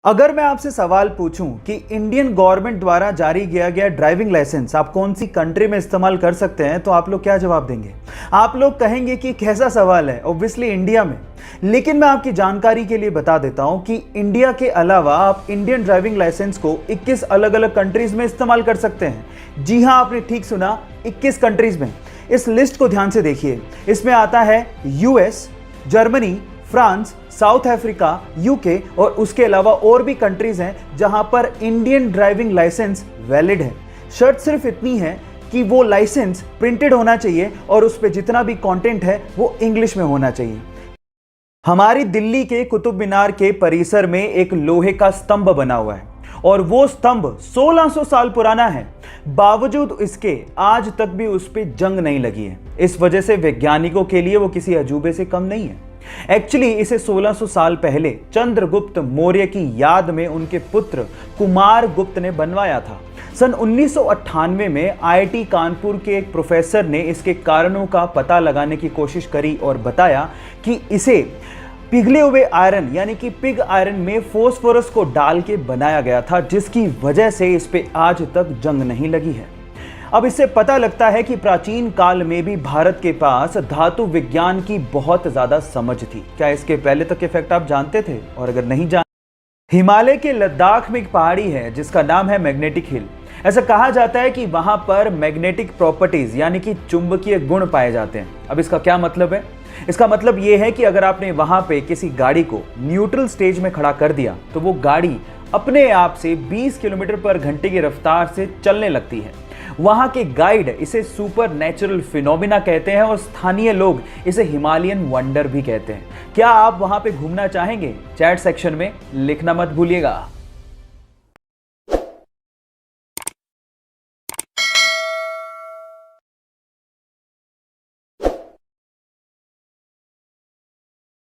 अगर मैं आपसे सवाल पूछूं कि इंडियन गवर्नमेंट द्वारा जारी किया गया ड्राइविंग लाइसेंस आप कौन सी कंट्री में इस्तेमाल कर सकते हैं तो आप लोग क्या जवाब देंगे। आप लोग कहेंगे कि कैसा सवाल है, ऑब्वियसली इंडिया में। लेकिन मैं आपकी जानकारी के लिए बता देता हूं कि इंडिया के अलावा आप इंडियन ड्राइविंग लाइसेंस को 21 अलग अलग कंट्रीज में इस्तेमाल कर सकते हैं। जी हां, आपने ठीक सुना, 21 कंट्रीज में। इस लिस्ट को ध्यान से देखिए। इसमें आता है US, Germany, France, south Africa, UK और उसके अलावा और भी कंट्रीज हैं जहां पर इंडियन ड्राइविंग लाइसेंस वैलिड है। शर्त सिर्फ इतनी है कि वो लाइसेंस प्रिंटेड होना चाहिए और उस पर जितना भी कंटेंट है वो इंग्लिश में होना चाहिए। हमारी दिल्ली के कुतुब मीनार के परिसर में एक लोहे का स्तंभ बना हुआ है और वो स्तंभ 1600 साल पुराना है। बावजूद इसके आज तक भी उस पर जंग नहीं लगी है। इस वजह से वैज्ञानिकों के लिए वो किसी अजूबे से कम नहीं है। एक्चुअली इसे 1600 साल पहले चंद्रगुप्त मौर्य की याद में उनके पुत्र कुमार गुप्त ने बनवाया था। सन 1998 में आईआईटी कानपुर के एक प्रोफेसर ने इसके कारणों का पता लगाने की कोशिश करी और बताया कि इसे पिघले हुए आयरन यानी कि पिग आयरन में फॉस्फोरस को डाल के बनाया गया था, जिसकी वजह से इस पे आज तक जंग नहीं लगी है। अब इससे पता लगता है कि प्राचीन काल में भी भारत के पास धातु विज्ञान की बहुत ज्यादा समझ थी। क्या इसके पहले तक के फैक्ट आप जानते थे? और अगर नहीं हिमालय के लद्दाख में एक पहाड़ी है जिसका नाम है मैग्नेटिक हिल। ऐसा कहा जाता है कि वहां पर मैग्नेटिक प्रॉपर्टीज यानी कि चुंबकीय गुण पाए जाते हैं। अब इसका क्या मतलब है? इसका मतलब यह है कि अगर आपने वहां पे किसी गाड़ी को न्यूट्रल स्टेज में खड़ा कर दिया तो वो गाड़ी अपने आप से 20 किलोमीटर पर घंटे की रफ्तार से चलने लगती है। वहां के गाइड इसे सुपर नेचुरल फिनोमिना कहते हैं और स्थानीय लोग इसे हिमालयन वंडर भी कहते हैं। क्या आप वहां पे घूमना चाहेंगे? चैट सेक्शन में लिखना मत भूलिएगा।